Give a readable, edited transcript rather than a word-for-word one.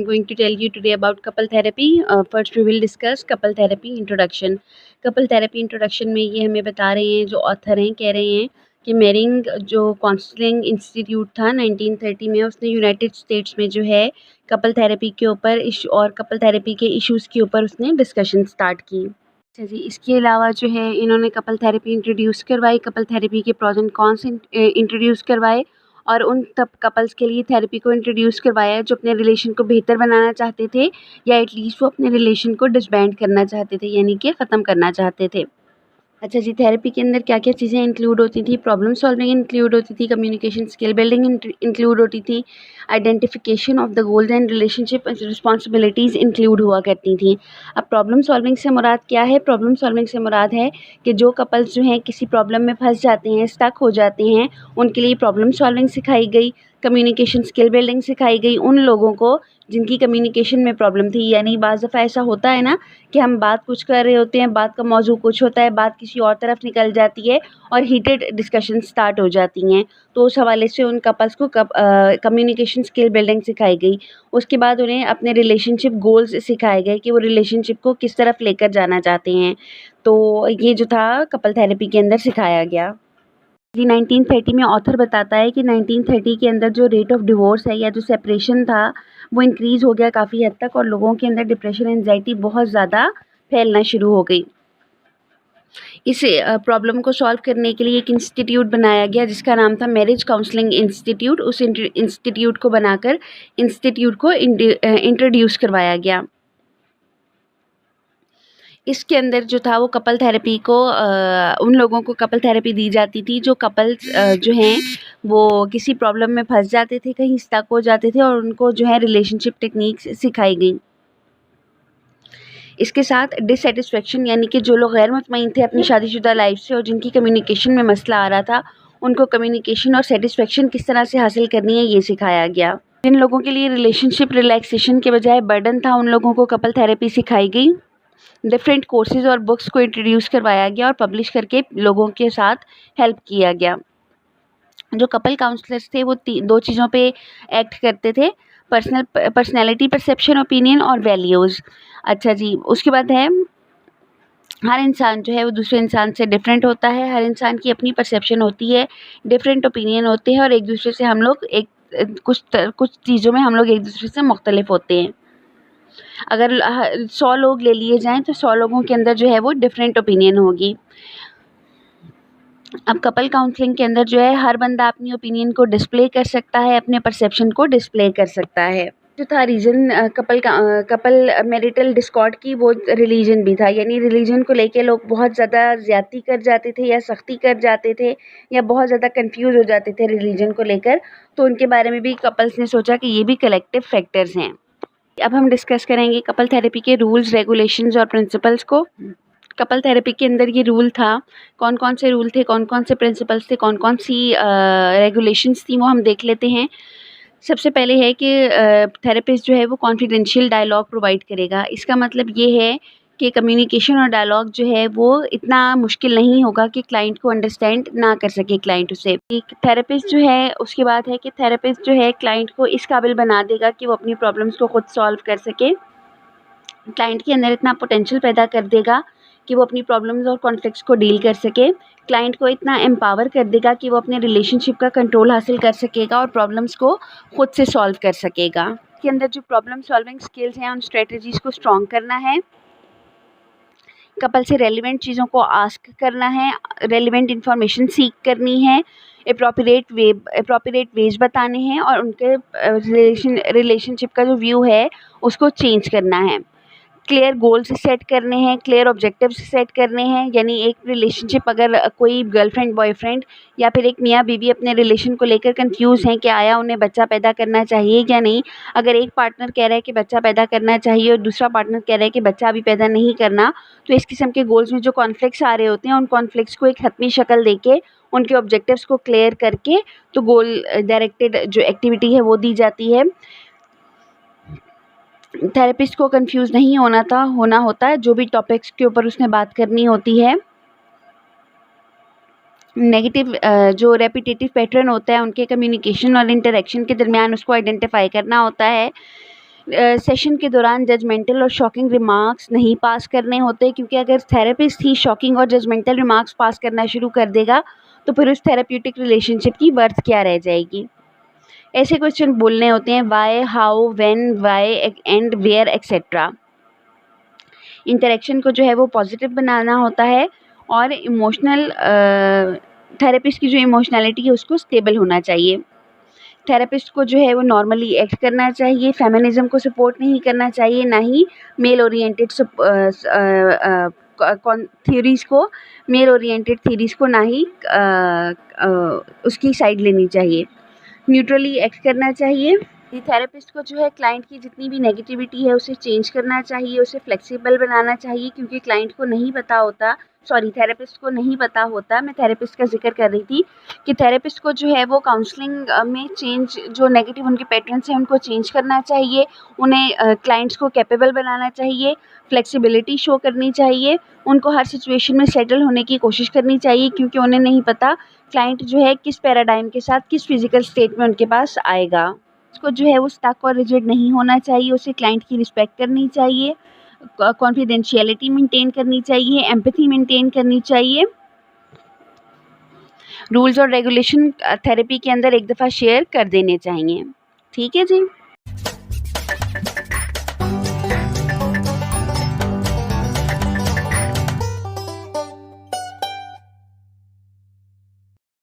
I'm going to tell you today about couple therapy. First we will discuss couple therapy introduction. Couple therapy introduction में ये हमें बता रहे हैं, जो ऑथर हैं कह रहे हैं कि मेरिंग जो काउंसलिंग इंस्टीट्यूट था 1930 में, उसने यूनाइटेड स्टेट्स में जो है कपल थेरेपी के ऊपर और कपल थेरेपी के इश्यूज़ के ऊपर उसने डिस्कशन स्टार्ट की। अच्छा जी, इसके अलावा जो है इन्होंने कपल थेरेपी इंट्रोड्यूस करवाई, कपल थेरेपी के प्रॉज एंड कॉन्स इंट्रोड्यूस करवाए और उन तब कपल्स के लिए थेरेपी को इंट्रोड्यूस करवाया जो अपने रिलेशन को बेहतर बनाना चाहते थे या एटलीस्ट वो अपने रिलेशन को डिसबैंड करना चाहते थे, यानी कि ख़त्म करना चाहते थे। अच्छा जी, थेरेपी के अंदर क्या-क्या चीज़ें इंक्लूड होती थी? प्रॉब्लम सॉल्विंग इंक्लूड होती थी, कम्युनिकेशन स्किल बिल्डिंग इंक्लूड होती थी, identification of the goals and relationship responsibilities include हुआ करती थी। अब प्रॉब्लम सॉल्विंग से मुराद क्या है? प्रॉब्लम सॉल्विंग से मुराद है कि जो कपल्स जो हैं किसी प्रॉब्लम में फँस जाते हैं, स्टक हो जाते हैं, उनके लिए प्रॉब्लम सॉल्विंग सिखाई गई, कम्युनिकेशन स्किल बिल्डिंग सिखाई गई उन लोगों को जिनकी कम्युनिकेशन में प्रॉब्लम थी। यानी बाज़ दफ़ा ऐसा होता है ना कि हम बात कुछ कर रहे होते हैं, बात का मौज़ू कुछ होता है, बात किसी और तरफ निकल जाती है और हीटेड डिस्कशन स्टार्ट हो जाती हैं। तो उस हवाले से उन कपल्स को कम्युनिकेशन स्किल बिल्डिंग सिखाई गई। उसके बाद उन्हें अपने रिलेशनशिप गोल्स सिखाए गए कि वो रिलेशनशिप को किस तरफ लेकर जाना चाहते हैं। तो ये जो था कपल थेरेपी के अंदर सिखाया गया। जी, 1930 में ऑथर बताता है कि 1930 के अंदर जो रेट ऑफ डिवोर्स है या जो सेपरेशन था वो इंक्रीज़ हो गया काफ़ी हद तक और लोगों के अंदर डिप्रेशन, एंजाइटी बहुत ज़्यादा फैलना शुरू हो गई। इस प्रॉब्लम को सॉल्व करने के लिए एक इंस्टीट्यूट बनाया गया जिसका नाम था मैरिज काउंसलिंग इंस्टीट्यूट। उस इंस्टीट्यूट को बनाकर इंस्टीट्यूट को इंट्रोड्यूस करवाया गया। इसके अंदर जो था वो कपल थेरेपी को उन लोगों को कपल थेरेपी दी जाती थी जो कपल्स जो हैं वो किसी प्रॉब्लम में फंस जाते थे, कहीं स्टक हो जाते थे और उनको जो है रिलेशनशिप टेक्निक्स सिखाई गई। इसके साथ डिससेटिस्फेक्शन यानी कि जो लोग गैर मुतमईन थे अपनी शादीशुदा लाइफ से और जिनकी कम्युनिकेशन में मसला आ रहा था, उनको कम्युनिकेशन और सेटिस्फेक्शन किस तरह से हासिल करनी है ये सिखाया गया। जिन लोगों के लिए रिलेशनशिप रिलैक्सेशन के बजाय बर्डन था, उन लोगों को कपल थेरेपी सिखाई गई। डिफरेंट कोर्सेज़ और बुक्स को इंट्रोड्यूस करवाया गया और पब्लिश करके लोगों के साथ हेल्प किया गया। जो कपल काउंसलर्स थे वो दो चीज़ों पे एक्ट करते थे, पर्सनैलिटी परसेप्शन, ओपिनियन और वैल्यूज़। अच्छा जी, उसके बाद है हर इंसान जो है वो दूसरे इंसान से डिफरेंट होता है, हर इंसान की अपनी परसेप्शन होती है, डिफरेंट ओपिनियन होते हैं और एक दूसरे से हम लोग कुछ चीज़ों में हम लोग एक दूसरे से मुख्तलिफ होते हैं। अगर 100 लोग ले लिए जाएँ तो 100 लोगों के अंदर जो है वो डिफरेंट ओपिनियन होगी। अब कपल काउंसलिंग के अंदर जो है हर बंदा अपनी ओपिनियन को डिस्प्ले कर सकता है, अपने परसेप्शन को डिस्प्ले कर सकता है। जो था रीज़न कपल मैरिटल डिस्कॉर्ड की वो रिलीजन भी था, यानी रिलीजन को लेके लोग बहुत ज़्यादा ज़्यादती कर जाते थे या सख्ती कर जाते थे या बहुत ज़्यादा कंफ्यूज हो जाते थे रिलीजन को लेकर। तो उनके बारे में भी कपल्स ने सोचा कि ये भी कलेक्टिव फैक्टर्स हैं। अब हम डिस्कस करेंगे कपल थेरेपी के रूल्स, रेगुलेशंस और प्रिंसिपल्स को। कपल थेरेपी के अंदर ये रूल था, कौन कौन से रूल थे, कौन कौन से प्रिंसिपल्स थे, कौन कौन सी रेगुलेशंस थी, वो हम देख लेते हैं। सबसे पहले है कि थेरेपिस्ट जो है वो कॉन्फिडेंशियल डायलॉग प्रोवाइड करेगा। इसका मतलब ये है कि कम्युनिकेशन और डायलॉग जो है वो इतना मुश्किल नहीं होगा कि क्लाइंट को अंडरस्टैंड ना कर सके क्लाइंट उसे। एक थेरेपिस्ट जो है उसके बाद है कि थेरेपिस्ट जो है क्लाइंट को इस काबिल बना देगा कि वो अपनी प्रॉब्लम्स को खुद सॉल्व कर सके। क्लाइंट के अंदर इतना पोटेंशियल पैदा कर देगा कि वो अपनी प्रॉब्लम्स और कॉन्फ्लिक्ट्स को डील कर सके। क्लाइंट को इतना एम्पावर कर देगा कि वो अपने रिलेशनशिप का कंट्रोल हासिल कर सकेगा और प्रॉब्लम्स को खुद से सॉल्व कर सकेगा। इसके अंदर जो प्रॉब्लम सॉल्विंग स्किल्स हैं उन स्ट्रेटजीज़ को स्ट्रॉन्ग करना है, कपल से रेलिवेंट चीज़ों को आस्क करना है, रेलिवेंट इन्फॉर्मेशन सीख करनी है, एप्रोप्रिएट वेज बताने हैं और उनके रिलेशनशिप का जो व्यू है उसको चेंज करना है। क्लियर गोल्स सेट करने हैं, क्लियर ऑब्जेक्टिव्स सेट करने हैं। यानी एक रिलेशनशिप अगर कोई गर्लफ्रेंड बॉयफ्रेंड या फिर एक मियाँ बीवी अपने रिलेशन को लेकर कंफ्यूज हैं कि आया उन्हें बच्चा पैदा करना चाहिए या नहीं, अगर एक पार्टनर कह रहा है कि बच्चा पैदा करना चाहिए और दूसरा पार्टनर कह रहा है कि बच्चा अभी पैदा नहीं करना, तो इस किस्म के गोल्स में जो कॉन्फ्लिक्ट्स आ रहे होते हैं उन कॉन्फ्लिक्ट्स को एक हतमी शक्ल देके उनके ऑब्जेक्टिव्स को क्लियर करके तो गोल डायरेक्टेड जो एक्टिविटी है वो दी जाती है। थेरेपिस्ट को कंफ्यूज नहीं होना होता है जो भी टॉपिक्स के ऊपर उसने बात करनी होती है। नेगेटिव जो रेपिटेटिव पैटर्न होता है उनके कम्युनिकेशन और इंटरेक्शन के दरमियान उसको आइडेंटिफाई करना होता है। सेशन के दौरान जजमेंटल और शॉकिंग रिमार्क्स नहीं पास करने होते, क्योंकि अगर थेरेपिस्ट ही शॉकिंग और जजमेंटल रिमार्क्स पास करना शुरू कर देगा तो फिर उस थेरेप्यूटिक रिलेशनशिप की वर्थ क्या रह जाएगी। ऐसे क्वेश्चन बोलने होते हैं why, how, when, why and where etcetera. Interaction को जो है वो पॉजिटिव बनाना होता है और इमोशनल थेरेपिस्ट की जो इमोशनैलिटी है उसको स्टेबल होना चाहिए। थेरेपिस्ट को जो है वो नॉर्मली एक्ट करना चाहिए, फेमिनिज्म को सपोर्ट नहीं करना चाहिए, ना ही मेल ओरिएंटेड थ्योरीज़ को, मेल ओरिएंटेड थ्योरीज़ को ना ही उसकी साइड लेनी चाहिए। न्यूट्रली एक्ट करना चाहिए। थेरेपिस्ट को जो है क्लाइंट की जितनी भी नेगेटिविटी है उसे चेंज करना चाहिए, उसे फ्लेक्सिबल बनाना चाहिए, क्योंकि क्लाइंट को नहीं पता होता, थेरेपिस्ट को नहीं पता होता, मैं थेरेपिस्ट का जिक्र कर रही थी कि थेरेपिस्ट को जो है वो काउंसलिंग में चेंज, जो नेगेटिव उनके पैटर्न्स हैं उनको चेंज करना चाहिए, उन्हें क्लाइंट्स को कैपेबल बनाना चाहिए, फ्लेक्सिबिलिटी शो करनी चाहिए, उनको हर सिचुएशन में सेटल होने की कोशिश करनी चाहिए, क्योंकि उन्हें नहीं पता क्लाइंट जो है किस पैराडाइम के साथ, किस फिजिकल स्टेट में उनके पास आएगा। उसको जो है वो स्टक और रिजिड नहीं होना चाहिए, उसे क्लाइंट की रिस्पेक्ट करनी चाहिए, कॉन्फिडेंशियलिटी मेंटेन करनी चाहिए, एम्पैथी मेंटेन करनी चाहिए। रूल्स और रेगुलेशन थेरेपी के अंदर एक दफ़ा शेयर कर देने चाहिए। ठीक है जी।